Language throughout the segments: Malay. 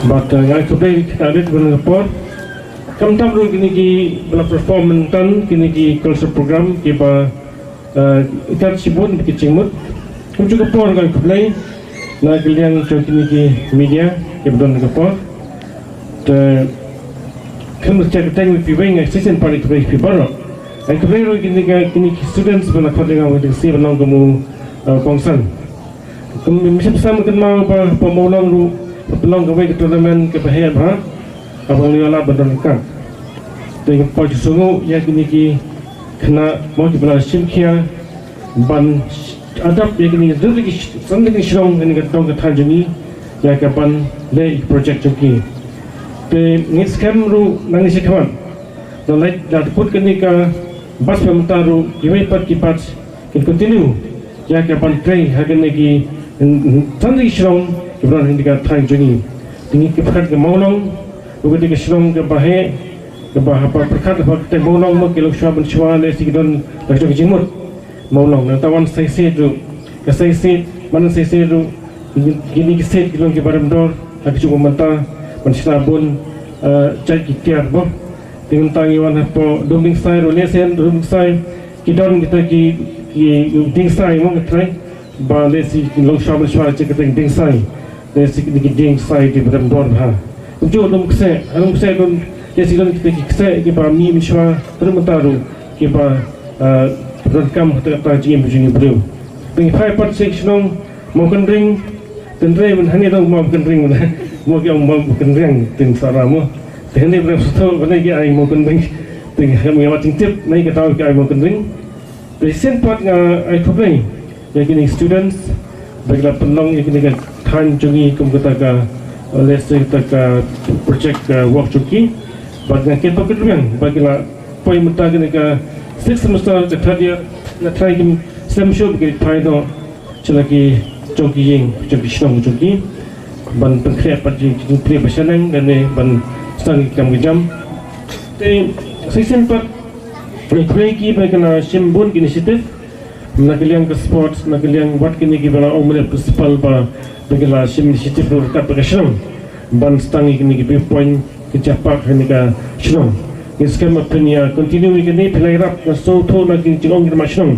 but ngai today kita ada dengan report kam tam ru kini ki bela performance tan kini ki culture program ki ba itar sibun ki cingmut kum juga por ngai Plie na kilian kini ki media ki bedon report te kam cek teng pi wing assistant party to be baro ai Plie ru kini ki students bela khadinga with si benong kamu kongsan kum misal sama kan mau pa pemolong ru pelong kawai ke tournament ke bahaya bah abang liala bedon kan dengan poj sungu ya kini ki kena mau di belah simkia ban adap ya kini dulu ki sampai ki strong ini ke dong ke tanjungi ya kapan le project joki te ngis kam ru nang si kawan dan like dat put kini ka bas pemtaru kiwai pat ki pat can continue ya kapan try hagen ki sampai strong kebetulan hindi ka tayang jungi tinggi kepakat ke maulong bukan ke silong ke bahaya ke bahapa perkat apa kita maulong mo kilok syua ben syua le sikidon lakso ke jingmut maulong na tawan sai tu ke sai mana sai tu gini ke set kilong ke baram dor hak cukup mata ben sabun cai kikiar boh dengan tangiwan po doming sai ro lesen doming sai kidon kita ki ding sai mo try ba le si kilok syua ben syua cai kita ding sai dari segi ding sai di badan dor ha ujo dum kse don desi don kita kse ke ba mi miswa termataru ke ba rekam kata jing bujing beliau dengan 5 section mau kendring kendring men hanya dong mau kendring mau ke mau kendring tin saramu hanya berapa satu mana ke ai mau kendring dengan kami awak tip naik ke tahu ke ai mau kendring recent part ai Plie ya kini students baiklah penong ya kini kan jungi kum kata ka lesson ka project work jungi bagian kita kedua bagilah poin mata kini ka 6 semester ke third year na try kim sem show ke try do celaki jungi yang jungi senang jungi ban pengkreat pagi Plie bersenang dan ban Sngi kam jam te season part Plie ki bagilah simbun initiative nakiliang ke sports nakiliang buat kini ki bala umur principal ba bagilah sim initiative ru ka pagasam ban Sngi kini ki point ke japak kini ka shnong iskam apnya continue kini Plie rap na so to na kini jong ki mashnong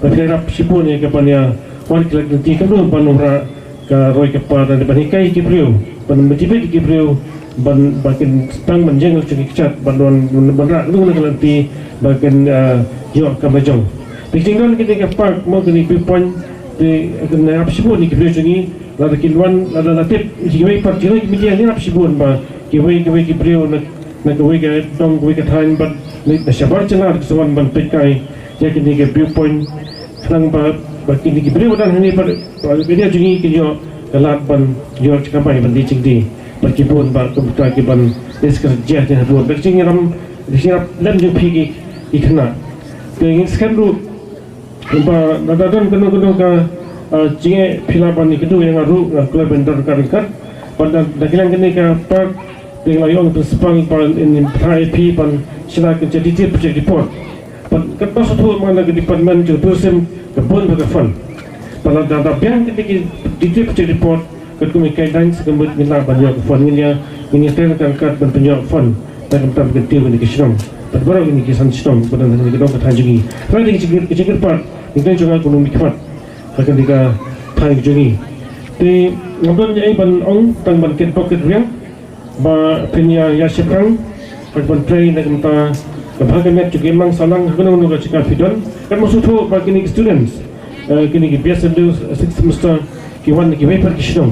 Plie rap sipun ya kapanya wan kelak nanti kamu panura ka roi ka pa dan banikai ki brio ban motivate ki brio ban bakin stang menjeng cuki cat ban ban lu nanti bagian yo ka bajong tinggal kita park mau kini point di kena apa sibun ni kita jungi lalu kilwan lalu natip kiwai park jungi media ni apa sibun ba kiwai kibriu nak kiwai ke dong kiwai ke thain ban ni sabar cenar kesuan ban pekai ya kini ke viewpoint sang ba kini kibriu dan ni pada media jungi kinyo kalat ban yo cakapai ban di cingdi berkibun ba komputer ke ban diskus jah dia buat bercing ram lam ju pigi ikna dengan skandal ba nadadon keno ka jinge philapan ni kedu yang aru club bender kan pada dakilan kene ka park dengan ayong principal par in IP pan sila ke jadi project report pan kat pasal tu mana ke department ke tourism ke bon ke fund pada data biang ke di project report kat kumi guidelines ke mila banyak fund ni ini kan kat banyak fund dan kita berketil ni ke syam baru ini kisan syam pada ni ke dong ke tanjungi kalau ni ke part kita juga ekonomi kuat akan dika thai jungi ti ngabon nyai ban ong tang ban ket pocket riang ba penya ya sekrang ban train na kita bahagian met juga memang salang kono ka cika fidon kan maksud tu bagi ni students kini ki biasa do 6 semester ki wan ki paper ki shom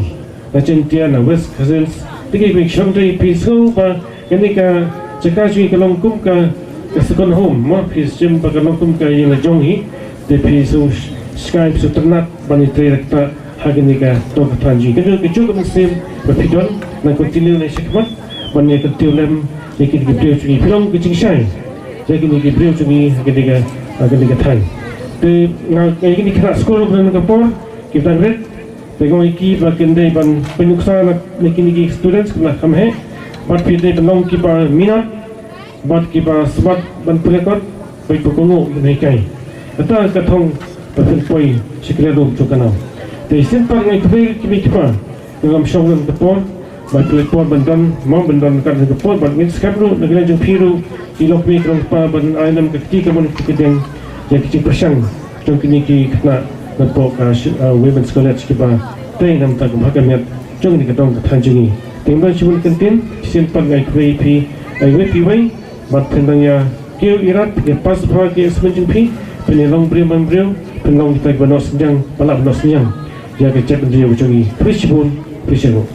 na chentia na west cousins tigi ki shom dei peaceful ba kini ka cika jui ka longkum ka second home mo pis jem ba ka longkum ka yang jonghi tapi so Skype so ternat bani direkta hagini ka to tanji kejo kejo musim berpidon na continue na sikmat bani ketulem yakin gibreu cungi pilong kecing syai yakin gibreu cungi hagini ka thai te na yakin kira sekolah bulan kapor kita red tegong iki bakin dei ban penyuksa na yakin ki students kena kamhe bat pide penong ki ba minat bat ki ba sebat ban pelekot baik pokongo ni kai ata katong poi sekredo chokana te simpar ngai kbe ki ba ngam shongam kapor Baik telepon bantuan mau bantuan kan telepon bantuan skap lu negara jeng piru ilok mi kerong pa ban alam ketika mon kedeng yang kecil persang jong kini ki kena napok women's college ki ba tei nam ta kemakan jong ni ketong tanjungi timbang cibun kentin simpan ngai VP wai bat pendangnya kio irat ke pas bha ke semenjung pi penilong brio penilong kita banos senjang balap banos senjang ya ke cek dia ujongi prisibun prisibun